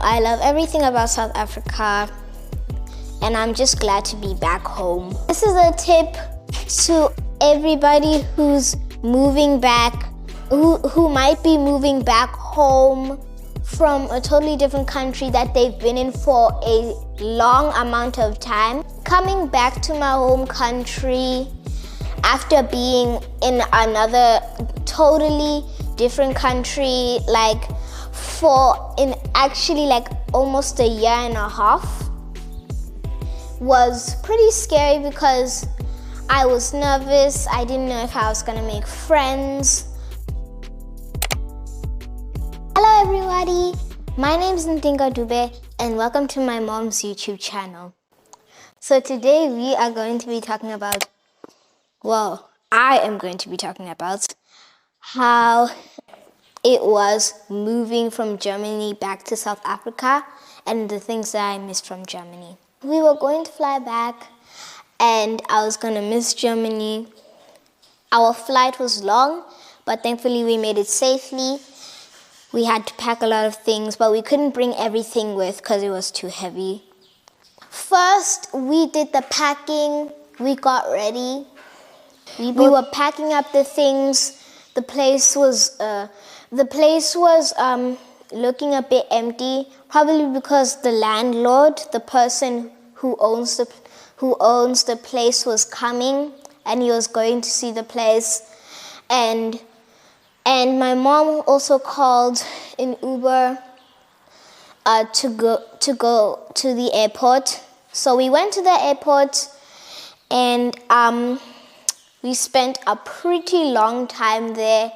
I love everything about South Africa, and I'm just glad to be back home. This is a tip to everybody who's moving back, who might be moving back home from a totally different country that they've been in for a long amount of time. Coming back to my home country after being in another totally different country, actually almost a year and a half, was pretty scary because I was nervous. I didn't know if I was gonna make friends. Hello everybody, my name is Ntinga and welcome to my mom's YouTube channel. So today we are going to be talking about, I am going to be talking about how it was moving from Germany back to South Africa and the things that I missed from Germany. We were going to fly back and I was gonna miss Germany. Our flight was long, but thankfully we made it safely. We had to pack a lot of things, but we couldn't bring everything with because it was too heavy. First, we did the packing. We got ready. We were packing up the things. The place was looking a bit empty, probably because the landlord, the person who owns the place, was coming and he was going to see the place. And my mom also called an Uber to go to the airport. So we went to the airport and we spent a pretty long time there.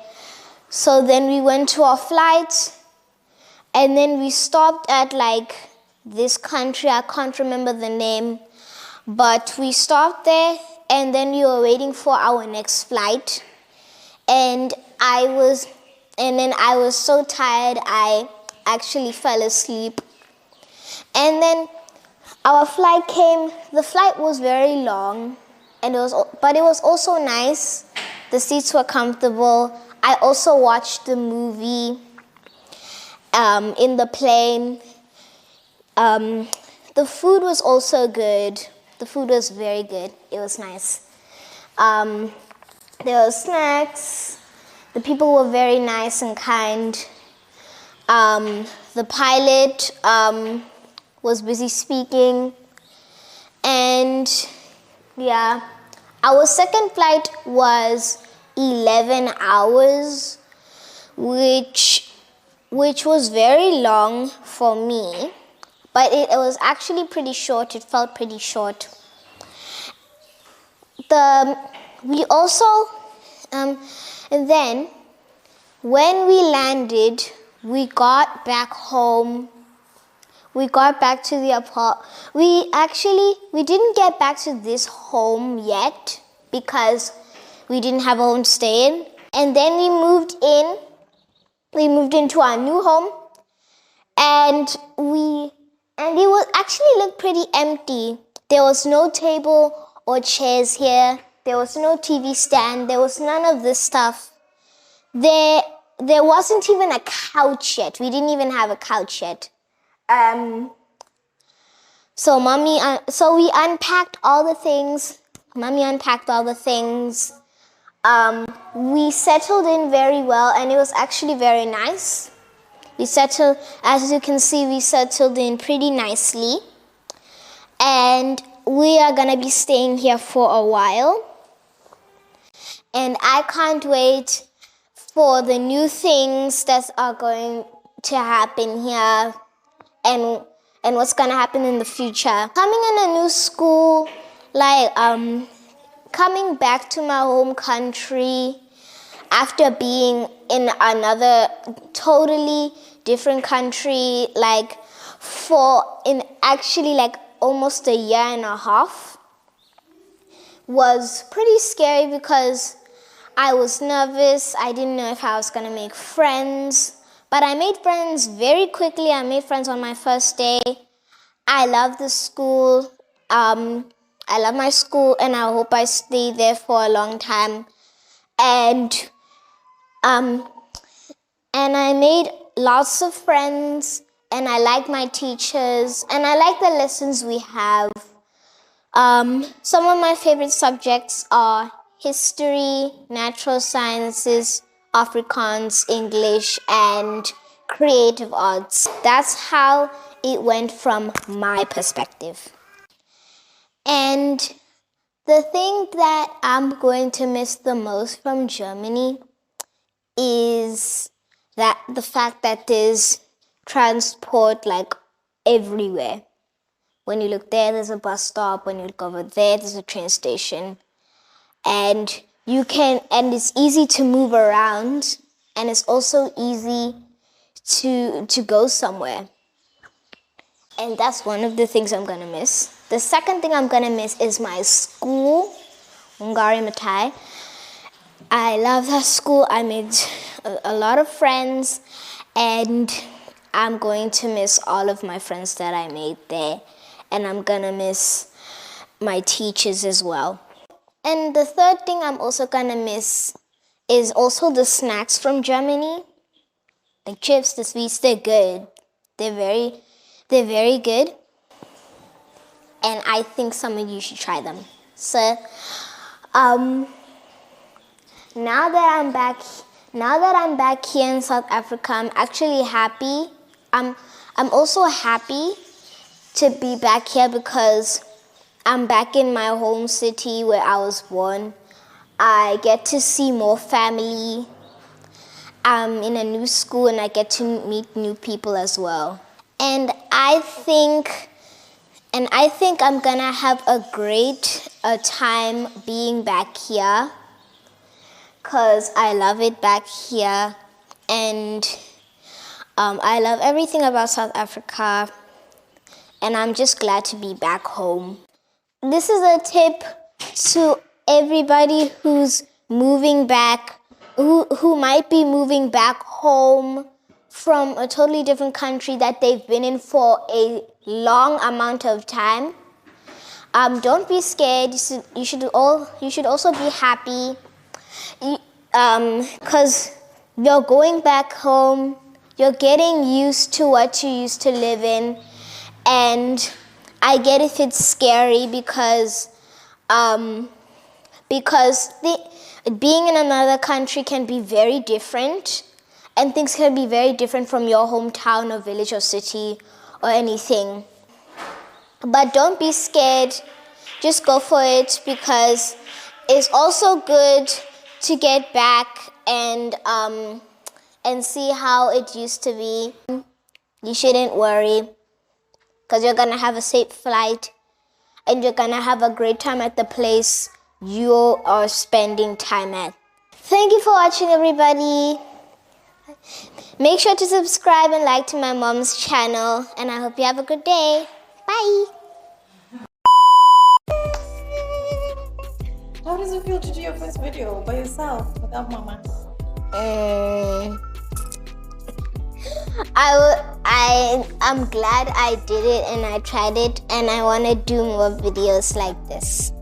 So then we went to our flight and then we stopped at this country. I can't remember the name, but we stopped there and then we were waiting for our next flight. And I was so tired, I actually fell asleep. And then our flight came. The flight was very long, but it was also nice. The seats were comfortable. I also watched the movie in the plane. The food was also good. The food was very good. It was nice. There were snacks. The people were very nice and kind. The pilot was busy speaking. And yeah, our second flight was 11 hours, which was very long for me, but it was actually pretty short. It felt pretty short. We also, and then when we landed, we got back home. We got back to the apartment. We didn't get back to this home yet because we didn't have a home to stay in. And then we moved in. We moved into our new home, and it was actually looked pretty empty. There was no table or chairs here. There was no TV stand. There was none of this stuff. There wasn't even a couch yet. We didn't even have a couch yet. So we unpacked all the things. Mommy unpacked all the things. We settled in very well, and it was actually very nice. As you can see, we settled in pretty nicely. And we are gonna be staying here for a while. And I can't wait for the new things that are going to happen here and what's gonna happen in the future. Coming in a new school, coming back to my home country after being in another totally different country, almost a year and a half, was pretty scary because I was nervous. I didn't know if I was gonna make friends, but I made friends very quickly. I made friends on my first day. I love the school. I love my school, and I hope I stay there for a long time. And I made lots of friends, and I like my teachers, and I like the lessons we have. Some of my favorite subjects are history, natural sciences, Afrikaans, English, and creative arts. That's how it went from my perspective. And the thing that I'm going to miss the most from Germany is that the fact that there's transport like everywhere. When you look there, there's a bus stop. When you look over there, there's a train station. And it's easy to move around, and it's also easy to go somewhere. And that's one of the things I'm gonna miss. The second thing I'm gonna miss is my school, Ungari Matai. I love that school. I made a lot of friends, and I'm going to miss all of my friends that I made there. And I'm gonna miss my teachers as well. And the third thing I'm also gonna miss is also the snacks from Germany. The chips, the sweets, they're good. They're very good. And I think some of you should try them. So, now that I'm back here in South Africa, I'm actually happy. I'm also happy to be back here because I'm back in my home city where I was born. I get to see more family. I'm in a new school and I get to meet new people as well. And I think I'm gonna have a great time being back here because I love it back here, and I love everything about South Africa, and I'm just glad to be back home. This is a tip to everybody who's moving back, who might be moving back home from a totally different country that they've been in for a long amount of time. Don't be scared. You should also be happy, because you're going back home. You're getting used to what you used to live in, and I get if it's scary because being in another country can be very different, and things can be very different from your hometown or village or city or anything. But don't be scared. Just go for it, because it's also good to get back and see how it used to be. You shouldn't worry, because you're gonna have a safe flight and you're gonna have a great time at the place you are spending time at. Thank you for watching, everybody. Make sure to subscribe and like to my mom's channel, and I hope you have a good day. Bye. How does it feel to do your first video by yourself without mama? I'm glad I did it and I tried it, and I want to do more videos like this.